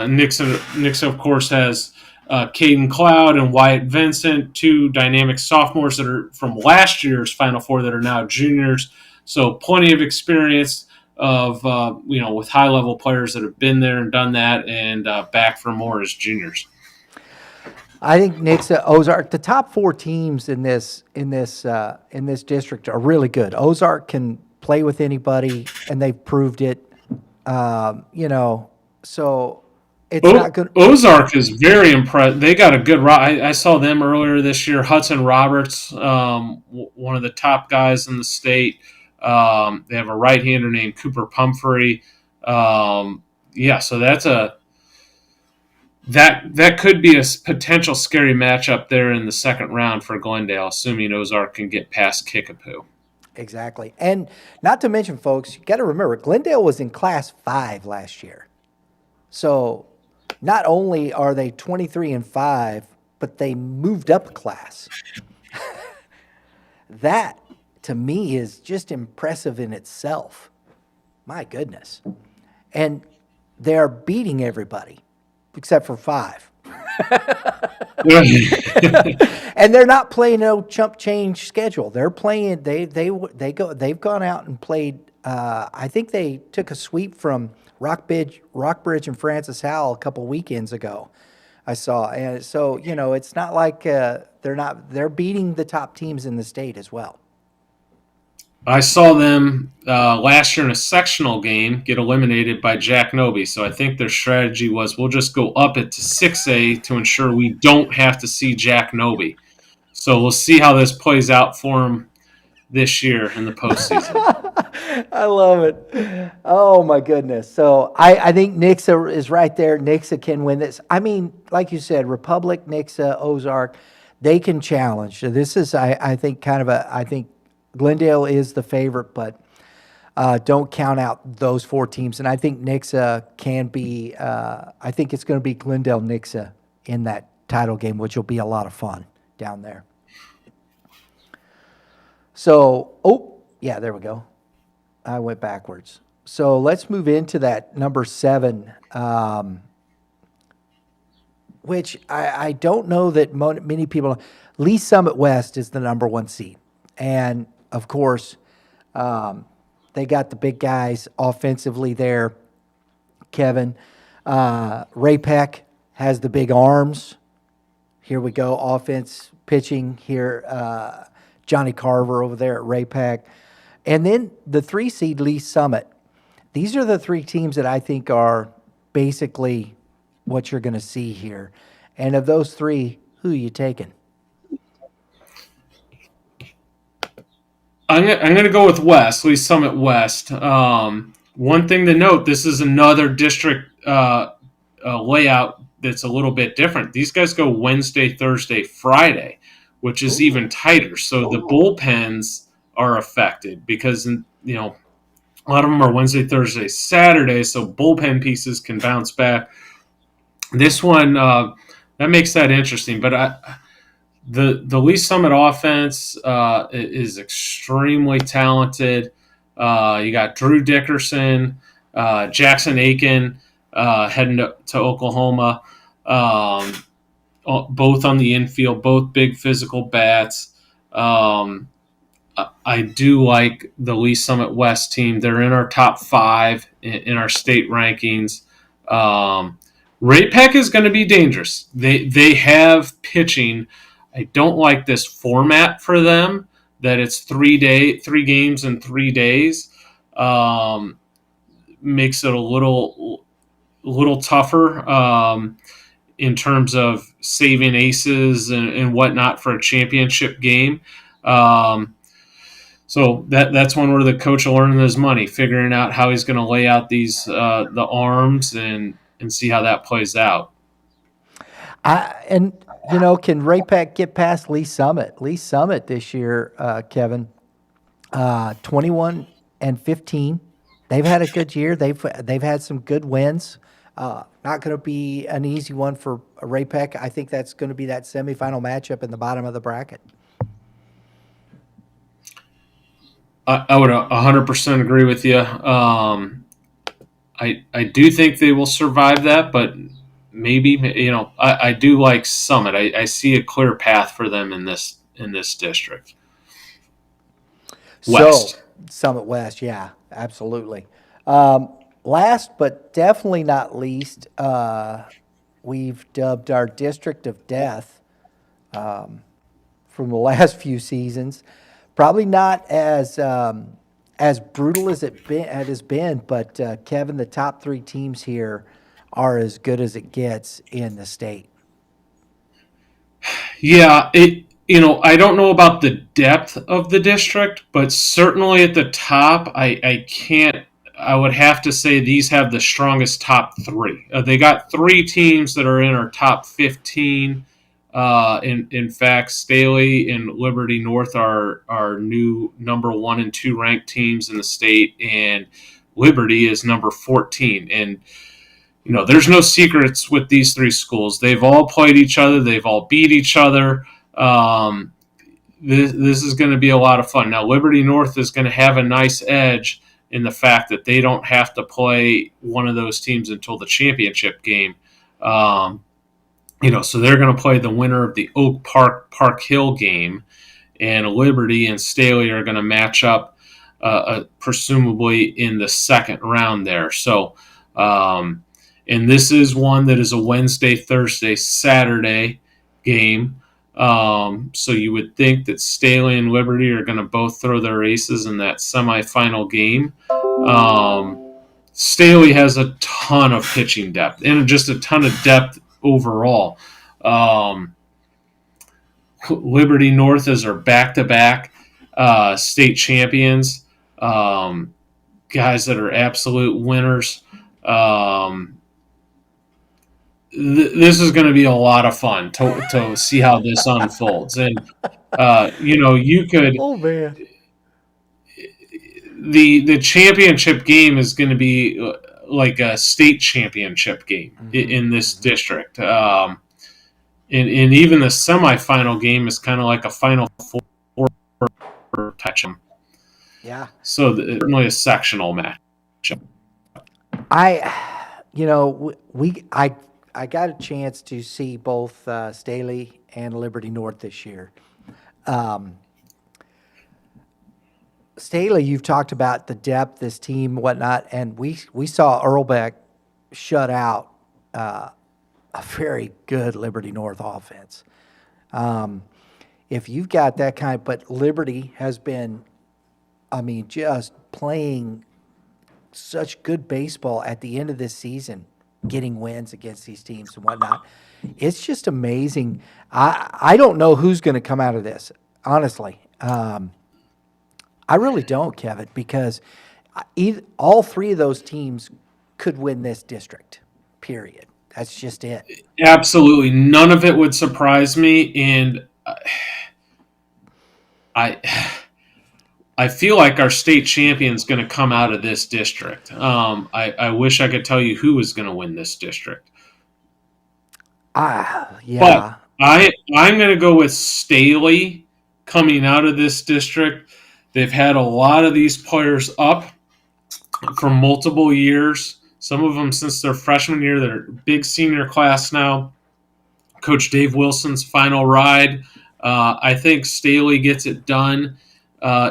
Nixon, of course, has Caden Cloud and Wyatt Vincent, two dynamic sophomores that are from last year's Final Four that are now juniors. So plenty of experience of with high level players that have been there and done that, and back for more as juniors. I think Nixa, Ozark, the top four teams in this district are really good. Ozark can play with anybody, and they've proved it. So it's not good. Ozark is very impressed. They got a good. I saw them earlier this year. Hudson Roberts, one of the top guys in the state. They have a right-hander named Cooper Pumphrey. So that could be a potential scary matchup there in the second round for Glendale, assuming Ozark can get past Kickapoo. Exactly. And not to mention, folks, you got to remember, Glendale was in Class 5 last year. So not only are they 23-5, but they moved up a class. That, to me, is just impressive in itself. My goodness. And they're beating everybody except for 5. And they're not playing no chump change schedule. They're playing. They've gone out and played. I think they took a sweep from Rockbridge and Francis Howell a couple weekends ago. I saw, and so it's not like they're beating the top teams in the state as well. I saw them last year in a sectional game get eliminated by Jack Noby. So I think their strategy was we'll just go up it to 6A to ensure we don't have to see Jack Noby. So we'll see how this plays out for them this year in the postseason. I love it. Oh my goodness. So I think Nixa is right there. Nixa can win this. I mean, like you said, Republic, Nixa, Ozark, they can challenge. So this is, I think, I think Glendale is the favorite, but don't count out those 4 teams. And I think Nixa can be, I think it's going to be Glendale Nixa in that title game, which will be a lot of fun down there. So, yeah, there we go. I went backwards. So let's move into that number 7, which I don't know that many people. Lee Summit West is the number 1 seed. And, of course, they got the big guys offensively there. Kevin. Ray Peck has the big arms. Here we go. Offense, pitching here. Johnny Carver over there at Ray Peck. And then the 3 seed Lee Summit. These are the 3 teams that I think are basically what you're going to see here. And of those 3, who are you taking? I'm going to go with West, Lee Summit West. One thing to note, this is another district layout that's a little bit different. These guys go Wednesday, Thursday, Friday, which is even tighter. So the bullpens are affected because, a lot of them are Wednesday, Thursday, Saturday, so bullpen pieces can bounce back. This one, that makes that interesting. But the Lee Summit offense is extremely talented. You got Drew Dickerson, Jackson Aiken, heading to Oklahoma. Um, both on the infield, both big physical bats. I do like the Lee Summit West team. They're in our top 5 in our state rankings. Ray-Pec is going to be dangerous. They have pitching. I don't like this format for them that it's 3 games in 3 days. Makes it a little tougher in terms of saving aces and whatnot for a championship game. So that's one where the coach will earn his money, figuring out how he's going to lay out these the arms and see how that plays out. And can Ray-Pec get past Lee Summit? Lee Summit this year, Kevin, 21-15. They've had a good year. They've had some good wins. Not going to be an easy one for Ray-Pec. I think that's going to be that semifinal matchup in the bottom of the bracket. I would 100% agree with you. I do think they will survive that, but maybe I do like Summit. I see a clear path for them in this district. West. So, Summit West, yeah, absolutely. Last but definitely not least, we've dubbed our District of Death from the last few seasons. Probably not as brutal as it has been, but Kevin, the top 3 teams here are as good as it gets in the state. Yeah, I don't know about the depth of the district, but certainly at the top, I would have to say these have the strongest top 3. They got 3 teams that are in our top 15. In fact, Staley and Liberty North are new number 1 and 2 ranked teams in the state, and Liberty is number 14. And there's no secrets with these 3 schools. They've all played each other. They've all beat each other. This is going to be a lot of fun. Now, Liberty North is going to have a nice edge in the fact that they don't have to play one of those teams until the championship game. So they're going to play the winner of the Oak Park Hill game, and Liberty and Staley are going to match up presumably in the second round there. So, and this is one that is a Wednesday, Thursday, Saturday game. So you would think that Staley and Liberty are going to both throw their aces in that semifinal game. Staley has a ton of pitching depth and just a ton of depth overall. Liberty North is our back-to-back state champions, guys that are absolute winners. This is going to be a lot of fun to see how this unfolds. And, you could – Oh, man. The championship game is going to be like a state championship game in this district. And even the semifinal game is kind of like a Final Four touch. Yeah. So certainly a sectional match. I got a chance to see both Staley and Liberty North this year. Staley, you've talked about the depth, this team, whatnot, and we saw Earlbeck shut out a very good Liberty North offense. If you've got that kind, but Liberty has been, just playing such good baseball at the end of this season, getting wins against these teams and whatnot. It's just amazing. I don't know who's going to come out of this, honestly. I really don't, Kevin, because all 3 of those teams could win this district, period. That's just it. Absolutely. None of it would surprise me. And I feel like our state champion is going to come out of this district. I wish I could tell you who is going to win this district. Yeah. But I'm going to go with Staley coming out of this district. They've had a lot of these players up for multiple years. Some of them since their freshman year. They're big senior class now. Coach Dave Wilson's final ride. I think Staley gets it done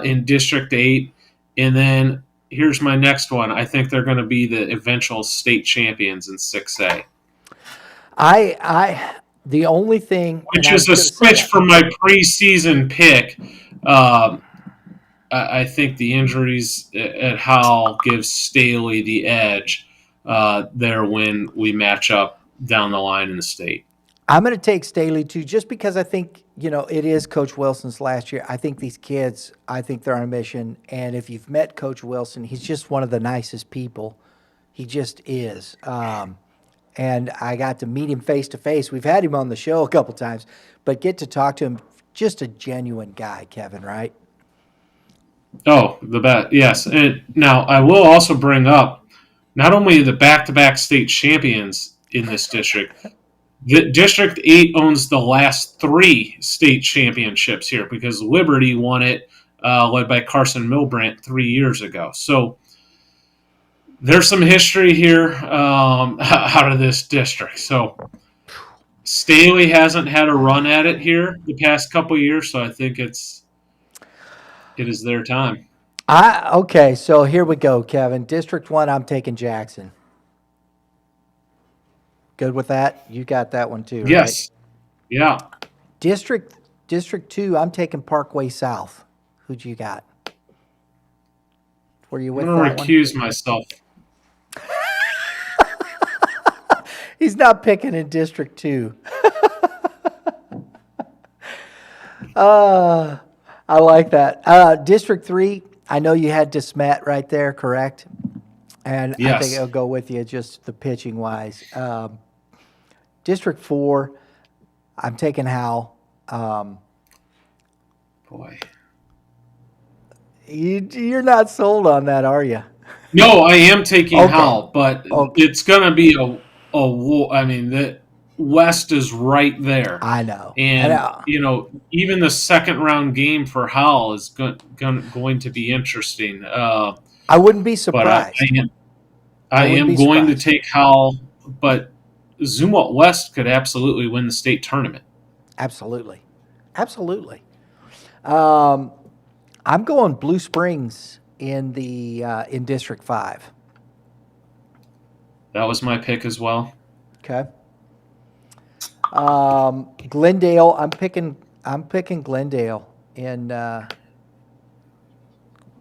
in District 8. And then here's my next one. I think they're going to be the eventual state champions in 6A. The only thing, and Which I was is a going to say switch that. from my preseason pick. I think the injuries at Howell gives Staley the edge there when we match up down the line in the state. I'm going to take Staley too, just because I think, it is Coach Wilson's last year. I think these kids, I think they're on a mission. And if you've met Coach Wilson, he's just one of the nicest people. He just is. And I got to meet him face to face. We've had him on the show a couple times, but get to talk to him. Just a genuine guy, Kevin, right? Oh, the best. Yes. And now I will also bring up not only the back-to-back state champions in this district, the District 8 owns the last 3 state championships here because Liberty won it, led by Carson Milbrandt 3 years ago. So there's some history here out of this district. So Staley hasn't had a run at it here the past couple years, so I think it is their time. Okay, so here we go, Kevin. District 1, I'm taking Jackson. Good with that? You got that one too, right? Yes. Yeah. District 2, I'm taking Parkway South. Who'd you got? Were you with I'm going that to one? recuse myself. He's not picking in District 2. I like that. District 3, I know you had DeSmet right there, correct? And I Yes. think it'll go with you just the pitching wise. District 4, I'm taking Howell. Boy. You're not sold on that, are you? No, I am taking Okay. Howell, but Okay. it's going to be a war. I mean, the West is right there. I know. And, even the second round game for Howell is going to be interesting. I wouldn't be But surprised. I wouldn't am be going surprised. to take Howell, but Zumwalt West could absolutely win the state tournament. Absolutely. Absolutely. I'm going Blue Springs in District 5. That was my pick as well. Okay. Glendale, I'm picking Glendale in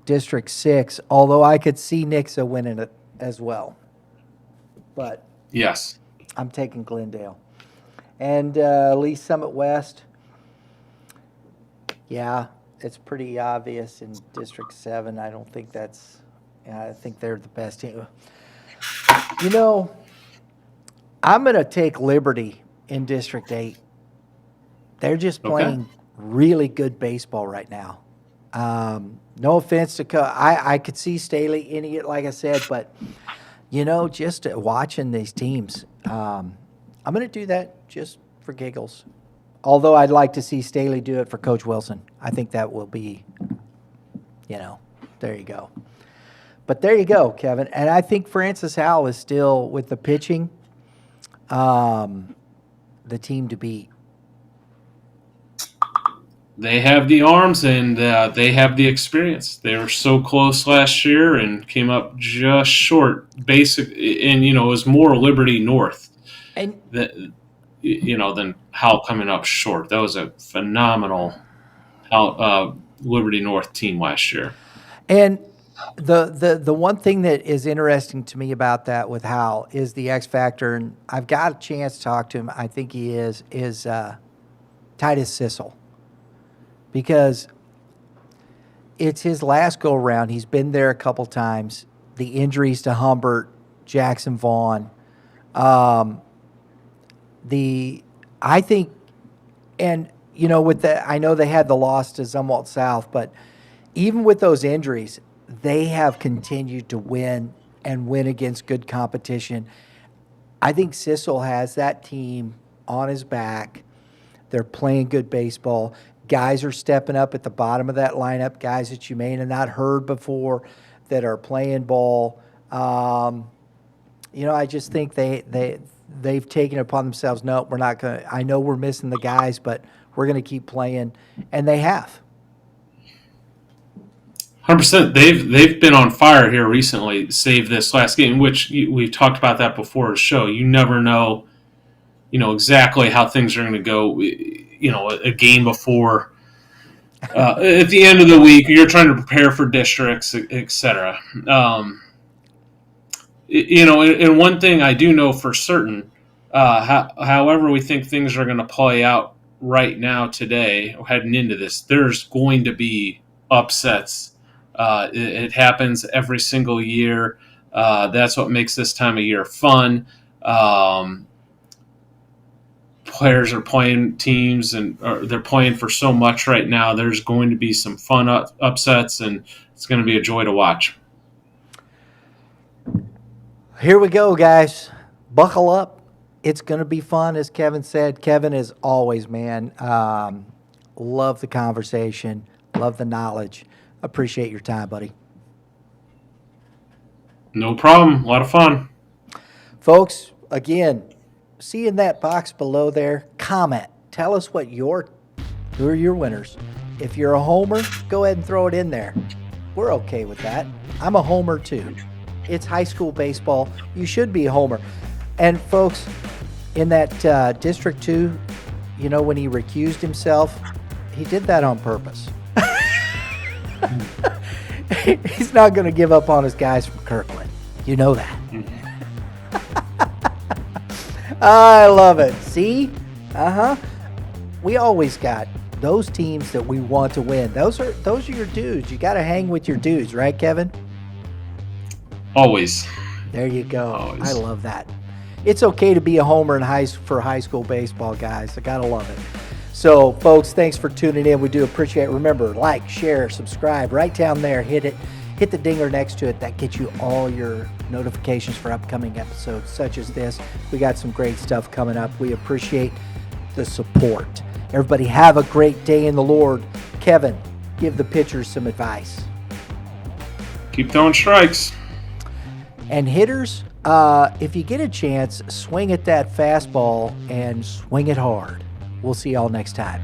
District 6, although I could see Nixa winning it as well. But Yes. I'm taking Glendale. And Lee Summit West, yeah, it's pretty obvious in District 7. I don't think I think they're the best team. I'm going to take Liberty in District 8. They're just playing really good baseball right now. No offense to I could see Staley in it, like I said, but just watching these teams, I'm going to do that just for giggles. Although I'd like to see Staley do it for Coach Wilson. I think that will be, there you go. But there you go, Kevin. And I think Francis Howell is still, with the pitching, the team to beat. They have the arms and they have the experience. They were so close last year and came up just short. And it was more Liberty North And than Howell coming up short. That was a phenomenal Liberty North team last year. And the one thing that is interesting to me about that with Howell is the X factor, and I've got a chance to talk to him. I think he is Titus Sissel, because it's his last go around. He's been there a couple times. The injuries to Humbert, Jackson Vaughn, I think, and I know they had the loss to Zumwalt South, but even with those injuries, they have continued to win and win against good competition. I think Sissel has that team on his back. They're playing good baseball. Guys are stepping up at the bottom of that lineup, guys that you may have not heard before that are playing ball. I just think they've taken it upon themselves. No, we're not going to. I know we're missing the guys, but we're going to keep playing, and they have. 100%. They've been on fire here recently, save this last game, which we've talked about that before the show. You never know, exactly how things are going to go. A game before, at the end of the week, you're trying to prepare for districts, etc. And one thing I do know for certain, however we think things are going to play out right now today, heading into this, there's going to be upsets. It happens every single year. That's what makes this time of year fun. Players are playing teams, and they're playing for so much right now. There's going to be some fun upsets, and it's going to be a joy to watch. Here we go, guys. Buckle up. It's going to be fun, as Kevin said. Kevin, as always, man, love the conversation, love the knowledge. Appreciate your time, buddy. No problem. A lot of fun. Folks, again, see in that box below there, comment. Tell us who are your winners. If you're a homer, go ahead and throw it in there. We're okay with that. I'm a homer too. It's high school baseball. You should be a homer. And folks, in that District 2, when he recused himself, he did that on purpose. He's not going to give up on his guys from Kirkland. You know that. I love it. See? We always got those teams that we want to win. Those are your dudes. You got to hang with your dudes, right, Kevin? Always. There you go. Always. I love that. It's okay to be a homer for high school baseball, guys. I got to love it. So, folks, thanks for tuning in. We do appreciate it. Remember, like, share, subscribe. Right down there, hit it. Hit the dinger next to it. That gets you all your notifications for upcoming episodes such as this. We got some great stuff coming up. We appreciate the support. Everybody have a great day in the Lord. Kevin, give the pitchers some advice. Keep throwing strikes. And hitters, if you get a chance, swing at that fastball and swing it hard. We'll see y'all next time.